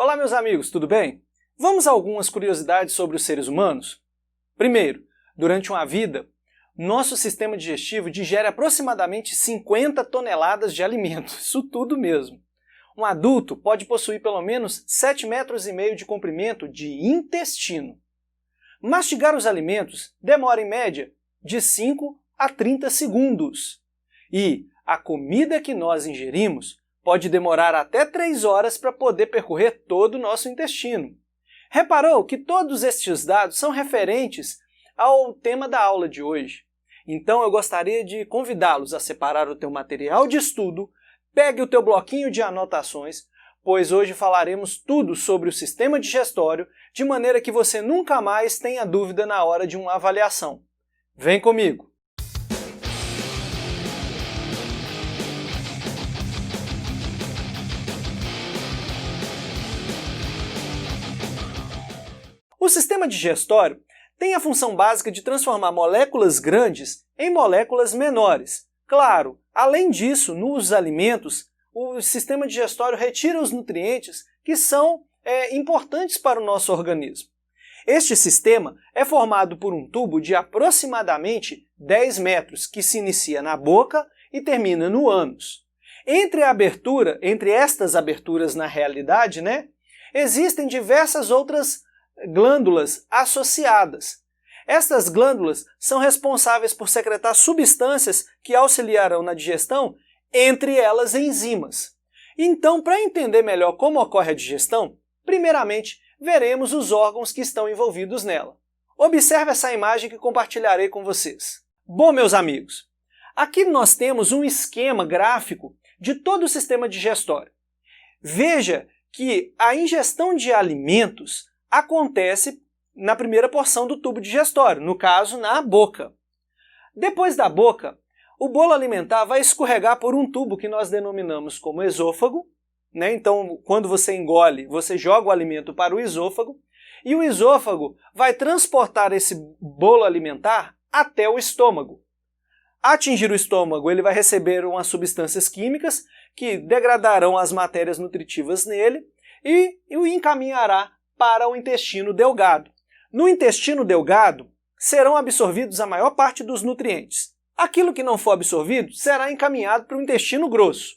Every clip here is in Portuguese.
Olá, meus amigos, tudo bem? Vamos a algumas curiosidades sobre os seres humanos? Primeiro, durante uma vida, nosso sistema digestivo digere aproximadamente 50 toneladas de alimentos, isso tudo mesmo. Um adulto pode possuir pelo menos 7,5 metros de comprimento de intestino. Mastigar os alimentos demora em média de 5 a 30 segundos. E a comida que nós ingerimos pode demorar até 3 horas para poder percorrer todo o nosso intestino. Reparou que todos estes dados são referentes ao tema da aula de hoje. Então eu gostaria de convidá-los a separar o teu material de estudo, pegue o teu bloquinho de anotações, pois hoje falaremos tudo sobre o sistema digestório, de maneira que você nunca mais tenha dúvida na hora de uma avaliação. Vem comigo! O sistema digestório tem a função básica de transformar moléculas grandes em moléculas menores. Claro, além disso, nos alimentos, o sistema digestório retira os nutrientes que são importantes para o nosso organismo. Este sistema é formado por um tubo de aproximadamente 10 metros, que se inicia na boca e termina no ânus. Entre estas aberturas na realidade, existem diversas outras glândulas associadas. Estas glândulas são responsáveis por secretar substâncias que auxiliarão na digestão, entre elas enzimas. Então, para entender melhor como ocorre a digestão, primeiramente veremos os órgãos que estão envolvidos nela. Observe essa imagem que compartilharei com vocês. Bom, meus amigos, aqui nós temos um esquema gráfico de todo o sistema digestório. Veja que a ingestão de alimentos acontece na primeira porção do tubo digestório, no caso, na boca. Depois da boca, o bolo alimentar vai escorregar por um tubo que nós denominamos como esôfago. Então, quando você engole, você joga o alimento para o esôfago, e o esôfago vai transportar esse bolo alimentar até o estômago. Ao atingir o estômago, ele vai receber umas substâncias químicas que degradarão as matérias nutritivas nele e o encaminhará para o intestino delgado. No intestino delgado, serão absorvidos a maior parte dos nutrientes. Aquilo que não for absorvido será encaminhado para o intestino grosso.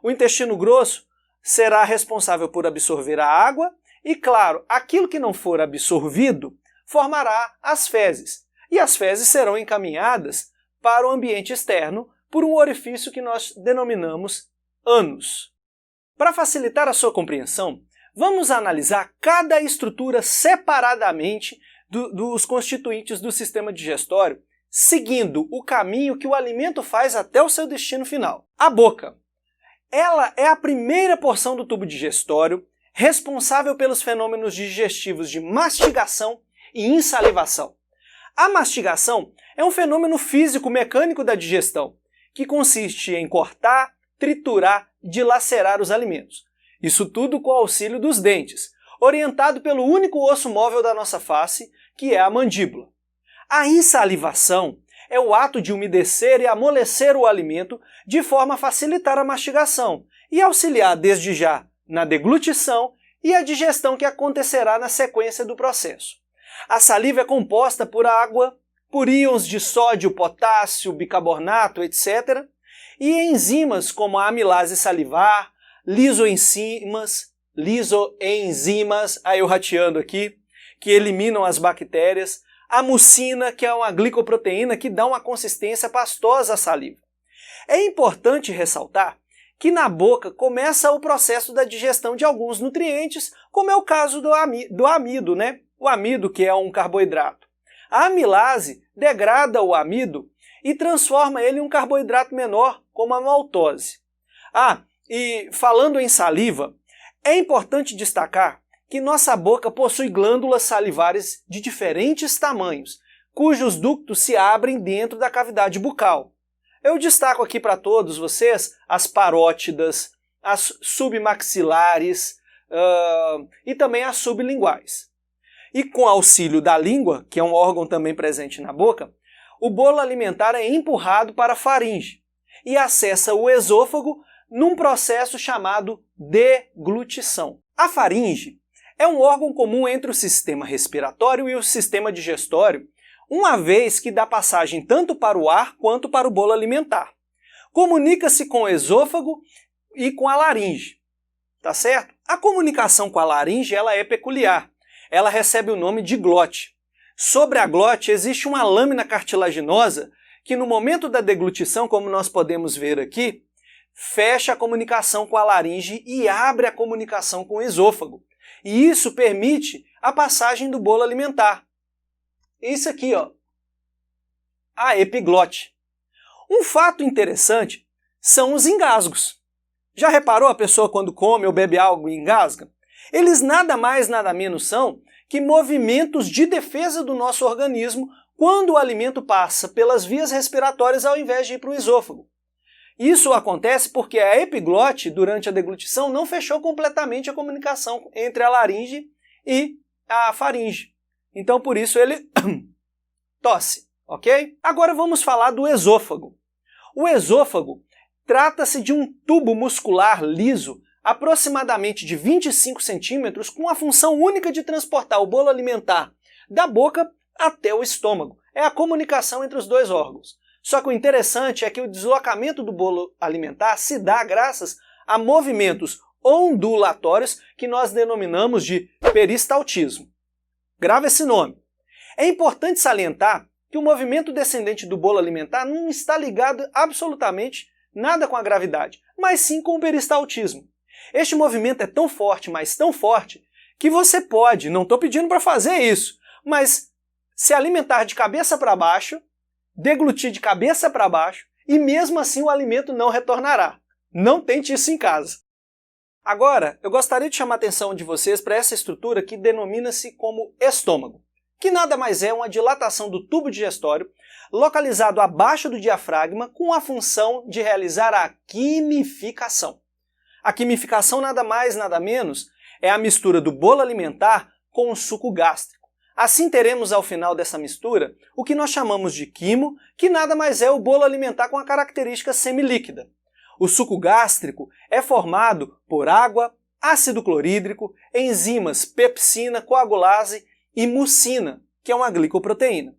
O intestino grosso será responsável por absorver a água e, claro, aquilo que não for absorvido formará as fezes. E as fezes serão encaminhadas para o ambiente externo por um orifício que nós denominamos ânus. Para facilitar a sua compreensão, vamos analisar cada estrutura separadamente dos constituintes do sistema digestório, seguindo o caminho que o alimento faz até o seu destino final. A boca. Ela é a primeira porção do tubo digestório, responsável pelos fenômenos digestivos de mastigação e insalivação. A mastigação é um fenômeno físico-mecânico da digestão, que consiste em cortar, triturar e dilacerar os alimentos. Isso tudo com o auxílio dos dentes, orientado pelo único osso móvel da nossa face, que é a mandíbula. A insalivação é o ato de umedecer e amolecer o alimento de forma a facilitar a mastigação e auxiliar desde já na deglutição e a digestão que acontecerá na sequência do processo. A saliva é composta por água, por íons de sódio, potássio, bicarbonato, etc., e enzimas como a amilase salivar, lisoenzimas, aí eu rateando aqui, que eliminam as bactérias, a mucina, que é uma glicoproteína que dá uma consistência pastosa à saliva. É importante ressaltar que na boca começa o processo da digestão de alguns nutrientes, como é o caso do amido, O amido, que é um carboidrato. A amilase degrada o amido e transforma ele em um carboidrato menor, como a maltose. E falando em saliva, é importante destacar que nossa boca possui glândulas salivares de diferentes tamanhos, cujos ductos se abrem dentro da cavidade bucal. Eu destaco aqui para todos vocês as parótidas, as submaxilares e também as sublinguais. E com auxílio da língua, que é um órgão também presente na boca, o bolo alimentar é empurrado para a faringe e acessa o esôfago num processo chamado deglutição. A faringe é um órgão comum entre o sistema respiratório e o sistema digestório, uma vez que dá passagem tanto para o ar quanto para o bolo alimentar. Comunica-se com o esôfago e com a laringe, tá certo? A comunicação com a laringe ela é peculiar. Ela recebe o nome de glote. Sobre a glote existe uma lâmina cartilaginosa que no momento da deglutição, como nós podemos ver aqui, fecha a comunicação com a laringe e abre a comunicação com o esôfago. E isso permite a passagem do bolo alimentar. Isso aqui, ó, a epiglote. Um fato interessante são os engasgos. Já reparou a pessoa quando come ou bebe algo e engasga? Eles nada mais nada menos são que movimentos de defesa do nosso organismo quando o alimento passa pelas vias respiratórias ao invés de ir para o esôfago. Isso acontece porque a epiglote, durante a deglutição, não fechou completamente a comunicação entre a laringe e a faringe. Então, por isso, ele tosse, ok? Agora vamos falar do esôfago. O esôfago trata-se de um tubo muscular liso, aproximadamente de 25 centímetros, com a função única de transportar o bolo alimentar da boca até o estômago. É a comunicação entre os dois órgãos. Só que o interessante é que o deslocamento do bolo alimentar se dá graças a movimentos ondulatórios que nós denominamos de peristaltismo. Grava esse nome. É importante salientar que o movimento descendente do bolo alimentar não está ligado absolutamente nada com a gravidade, mas sim com o peristaltismo. Este movimento é tão forte, mas tão forte, que você pode, não estou pedindo para fazer isso, mas se alimentar de cabeça para baixo, deglutir de cabeça para baixo e mesmo assim o alimento não retornará. Não tente isso em casa. Agora, eu gostaria de chamar a atenção de vocês para essa estrutura que denomina-se como estômago, que nada mais é uma dilatação do tubo digestório localizado abaixo do diafragma com a função de realizar a quimificação. A quimificação nada mais nada menos é a mistura do bolo alimentar com o suco gástrico. Assim teremos ao final dessa mistura o que nós chamamos de quimo, que nada mais é o bolo alimentar com a característica semilíquida. O suco gástrico é formado por água, ácido clorídrico, enzimas pepsina, coagulase e mucina, que é uma glicoproteína.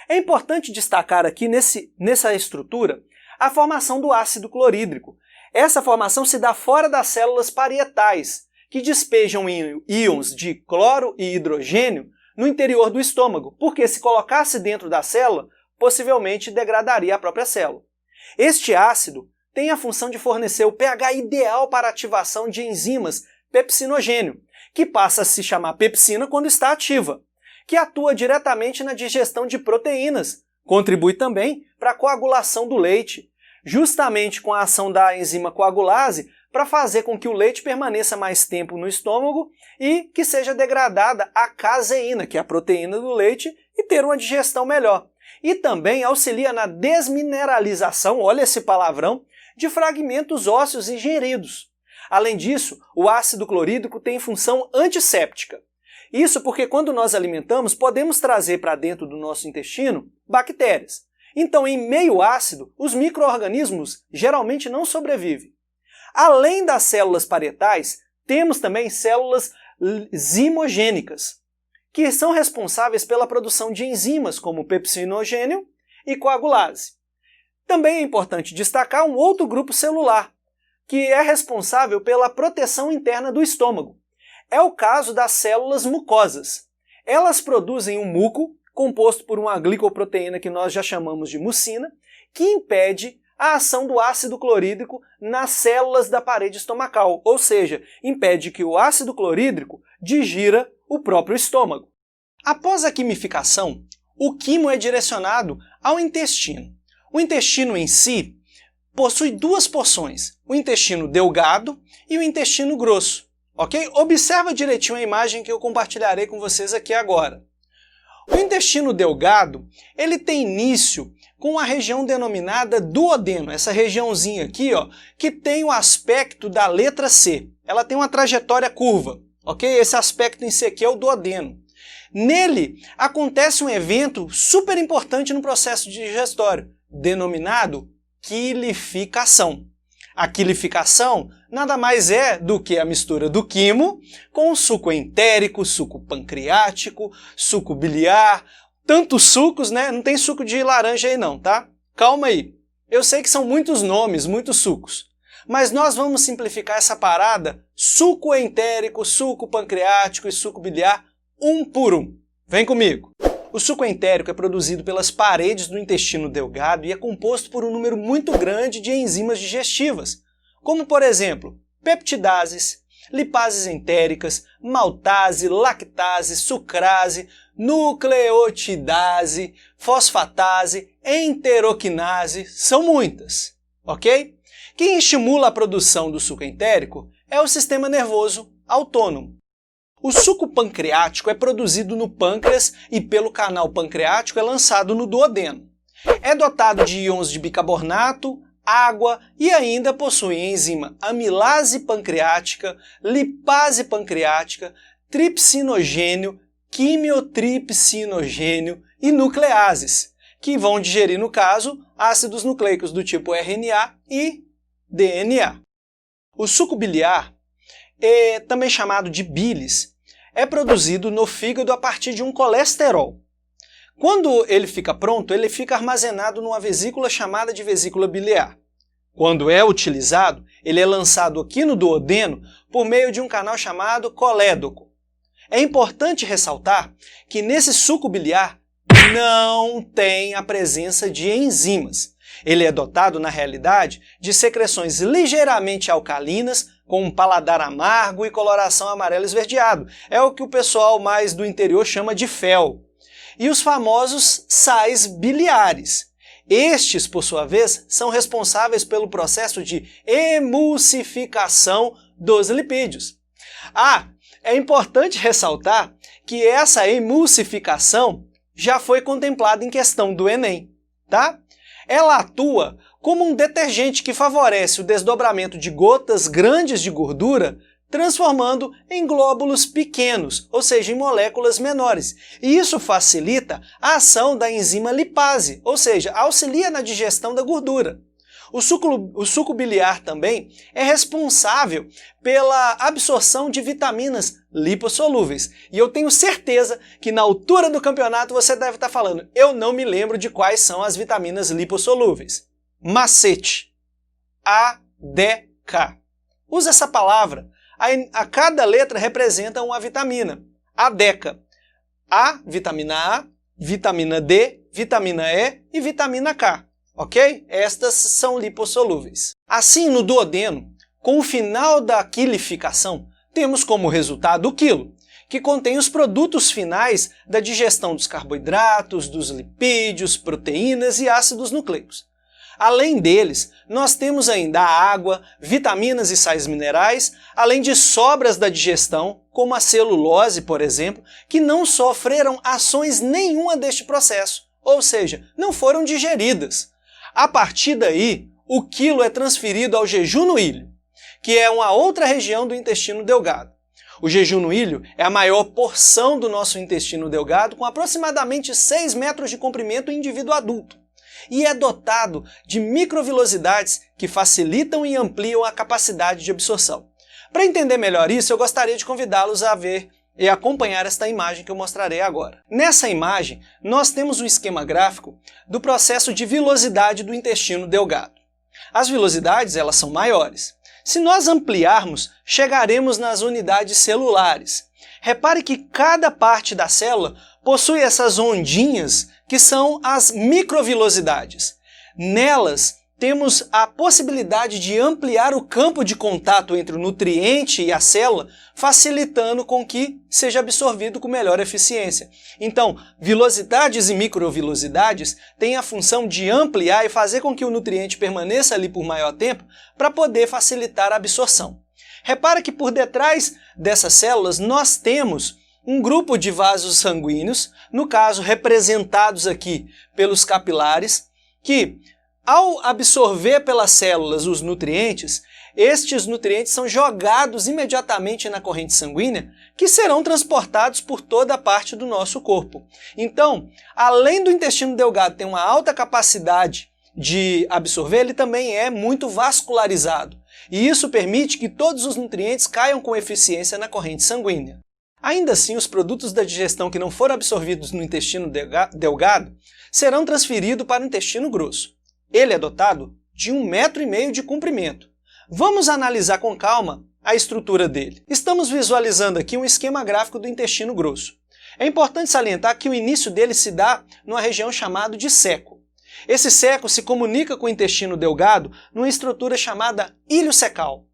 É importante destacar aqui nessa estrutura a formação do ácido clorídrico. Essa formação se dá fora das células parietais, que despejam íons de cloro e hidrogênio no interior do estômago, porque se colocasse dentro da célula, possivelmente degradaria a própria célula. Este ácido tem a função de fornecer o pH ideal para a ativação de enzimas pepsinogênio, que passa a se chamar pepsina quando está ativa, que atua diretamente na digestão de proteínas, contribui também para a coagulação do leite, justamente com a ação da enzima coagulase, para fazer com que o leite permaneça mais tempo no estômago e que seja degradada a caseína, que é a proteína do leite, e ter uma digestão melhor. E também auxilia na desmineralização, olha esse palavrão, de fragmentos ósseos ingeridos. Além disso, o ácido clorídrico tem função antisséptica. Isso porque quando nós alimentamos, podemos trazer para dentro do nosso intestino bactérias. Então, em meio ácido, os micro-organismos geralmente não sobrevivem. Além das células parietais, temos também células zimogênicas, que são responsáveis pela produção de enzimas como pepsinogênio e coagulase. Também é importante destacar um outro grupo celular, que é responsável pela proteção interna do estômago. É o caso das células mucosas. Elas produzem um muco, composto por uma glicoproteína que nós já chamamos de mucina, que impede a ação do ácido clorídrico nas células da parede estomacal, ou seja, impede que o ácido clorídrico digira o próprio estômago. Após a quimificação, o quimo é direcionado ao intestino. O intestino em si possui duas porções, o intestino delgado e o intestino grosso, ok? Observa direitinho a imagem que eu compartilharei com vocês aqui agora. O intestino delgado, ele tem início com a região denominada duodeno, essa regiãozinha aqui, ó, que tem o aspecto da letra C. Ela tem uma trajetória curva, ok? Esse aspecto em C aqui é o duodeno. Nele acontece um evento super importante no processo digestório, denominado quilificação. A quilificação nada mais é do que a mistura do quimo com o suco entérico, suco pancreático, suco biliar, tantos sucos, né? Não tem suco de laranja aí não, tá? Calma aí. Eu sei que são muitos nomes, muitos sucos, mas nós vamos simplificar essa parada, suco entérico, suco pancreático e suco biliar, um por um. Vem comigo! O suco entérico é produzido pelas paredes do intestino delgado e é composto por um número muito grande de enzimas digestivas, como por exemplo, peptidases, lipases entéricas, maltase, lactase, sucrase, nucleotidase, fosfatase, enteroquinase, são muitas, ok? Quem estimula a produção do suco entérico é o sistema nervoso autônomo. O suco pancreático é produzido no pâncreas e pelo canal pancreático é lançado no duodeno. É dotado de íons de bicarbonato, água e ainda possui enzima amilase pancreática, lipase pancreática, tripsinogênio, quimiotripsinogênio e nucleases, que vão digerir, no caso, ácidos nucleicos do tipo RNA e DNA. O suco biliar, também chamado de bilis, é produzido no fígado a partir de um colesterol. Quando ele fica pronto, ele fica armazenado numa vesícula chamada de vesícula biliar. Quando é utilizado, ele é lançado aqui no duodeno por meio de um canal chamado colédoco. É importante ressaltar que nesse suco biliar não tem a presença de enzimas. Ele é dotado, na realidade, de secreções ligeiramente alcalinas, com um paladar amargo e coloração amarelo esverdeado. É o que o pessoal mais do interior chama de fel. E os famosos sais biliares. Estes, por sua vez, são responsáveis pelo processo de emulsificação dos lipídios. É importante ressaltar que essa emulsificação já foi contemplada em questão do Enem, tá? Ela atua como um detergente que favorece o desdobramento de gotas grandes de gordura, transformando em glóbulos pequenos, ou seja, em moléculas menores. E isso facilita a ação da enzima lipase, ou seja, auxilia na digestão da gordura. O suco biliar também é responsável pela absorção de vitaminas lipossolúveis. E eu tenho certeza que na altura do campeonato você deve estar falando, eu não me lembro de quais são as vitaminas lipossolúveis. Macete. ADK. Usa essa palavra. A cada letra representa uma vitamina. ADK. A, vitamina A, vitamina D, vitamina E e vitamina K. Ok? Estas são lipossolúveis. Assim, no duodeno, com o final da quilificação, temos como resultado o quilo, que contém os produtos finais da digestão dos carboidratos, dos lipídios, proteínas e ácidos nucleicos. Além deles, nós temos ainda a água, vitaminas e sais minerais, além de sobras da digestão, como a celulose, por exemplo, que não sofreram ações nenhuma deste processo, ou seja, não foram digeridas. A partir daí, o quilo é transferido ao jejum no ilho, que é uma outra região do intestino delgado. O jejum no ilho é a maior porção do nosso intestino delgado, com aproximadamente 6 metros de comprimento em indivíduo adulto, e é dotado de microvilosidades que facilitam e ampliam a capacidade de absorção. Para entender melhor isso, eu gostaria de convidá-los a ver e acompanhar esta imagem que eu mostrarei agora. Nessa imagem, nós temos um esquema gráfico do processo de vilosidade do intestino delgado. As vilosidades, elas são maiores. Se nós ampliarmos, chegaremos nas unidades celulares. Repare que cada parte da célula possui essas ondinhas que são as microvilosidades. Nelas, temos a possibilidade de ampliar o campo de contato entre o nutriente e a célula, facilitando com que seja absorvido com melhor eficiência. Então, vilosidades e microvilosidades têm a função de ampliar e fazer com que o nutriente permaneça ali por maior tempo para poder facilitar a absorção. Repara que por detrás dessas células nós temos um grupo de vasos sanguíneos, no caso representados aqui pelos capilares, que ao absorver pelas células os nutrientes, estes nutrientes são jogados imediatamente na corrente sanguínea, que serão transportados por toda a parte do nosso corpo. Então, além do intestino delgado ter uma alta capacidade de absorver, ele também é muito vascularizado. e isso permite que todos os nutrientes caiam com eficiência na corrente sanguínea. Ainda assim, os produtos da digestão que não foram absorvidos no intestino delgado serão transferidos para o intestino grosso. Ele é dotado de 1,5 m de comprimento. Vamos analisar com calma a estrutura dele. Estamos visualizando aqui um esquema gráfico do intestino grosso. É importante salientar que o início dele se dá numa região chamada de ceco. Esse ceco se comunica com o intestino delgado numa estrutura chamada ilho cecal.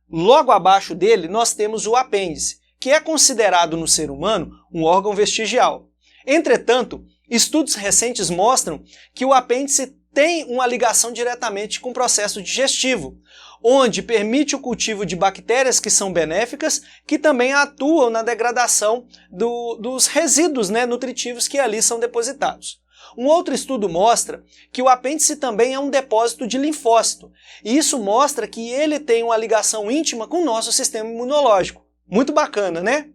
Logo abaixo dele nós temos o apêndice, que é considerado no ser humano um órgão vestigial. Entretanto, estudos recentes mostram que o apêndice tem uma ligação diretamente com o processo digestivo, onde permite o cultivo de bactérias que são benéficas, que também atuam na degradação dos resíduos nutritivos que ali são depositados. Um outro estudo mostra que o apêndice também é um depósito de linfócito, e isso mostra que ele tem uma ligação íntima com o nosso sistema imunológico. Muito bacana, né?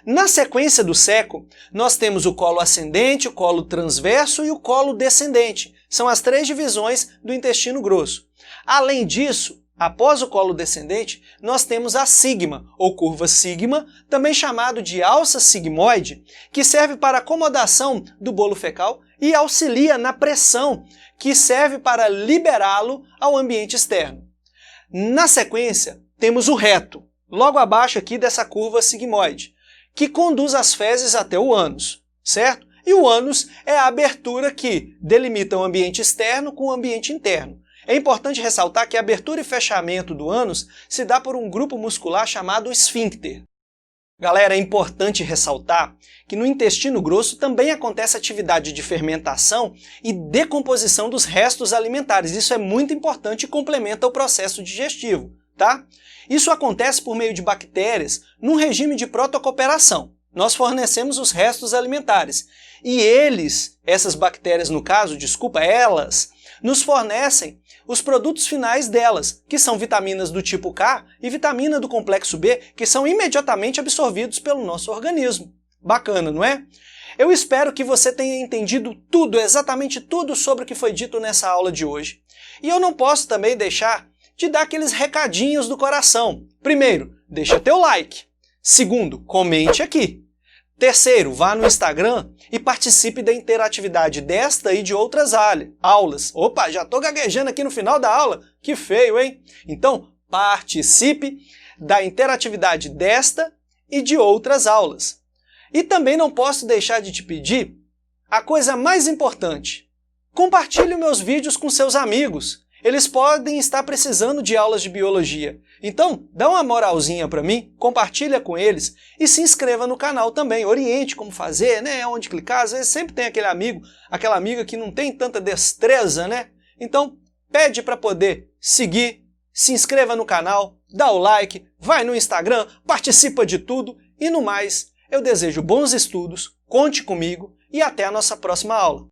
Na sequência do ceco, nós temos o colo ascendente, o colo transverso e o colo descendente. São as 3 divisões do intestino grosso. Além disso, após o colo descendente, nós temos a sigma, ou curva sigma, também chamado de alça sigmoide, que serve para acomodação do bolo fecal e auxilia na pressão, que serve para liberá-lo ao ambiente externo. Na sequência, temos o reto, logo abaixo aqui dessa curva sigmoide, que conduz as fezes até o ânus, certo? E o ânus é a abertura que delimita o ambiente externo com o ambiente interno. É importante ressaltar que a abertura e fechamento do ânus se dá por um grupo muscular chamado esfíncter. Galera, é importante ressaltar que no intestino grosso também acontece atividade de fermentação e decomposição dos restos alimentares. Isso é muito importante e complementa o processo digestivo, tá? Isso acontece por meio de bactérias num regime de protocooperação. Nós fornecemos os restos alimentares e essas bactérias no caso, elas, nos fornecem os produtos finais delas, que são vitaminas do tipo K e vitamina do complexo B, que são imediatamente absorvidos pelo nosso organismo. Bacana, não é? Eu espero que você tenha entendido tudo, exatamente tudo sobre o que foi dito nessa aula de hoje. E eu não posso também deixar de dar aqueles recadinhos do coração. Primeiro, deixa teu like. Segundo, comente aqui. Terceiro, vá no Instagram e participe da interatividade desta e de outras aulas. Opa, já estou gaguejando aqui no final da aula. Que feio, hein? Então, participe da interatividade desta e de outras aulas. E também não posso deixar de te pedir a coisa mais importante. Compartilhe meus vídeos com seus amigos. Eles podem estar precisando de aulas de biologia. Então, dá uma moralzinha para mim, compartilha com eles e se inscreva no canal também. Oriente como fazer, onde clicar. Às vezes sempre tem aquele amigo, aquela amiga que não tem tanta destreza, Então, pede para poder seguir, se inscreva no canal, dá o like, vai no Instagram, participa de tudo e no mais, eu desejo bons estudos, conte comigo e até a nossa próxima aula.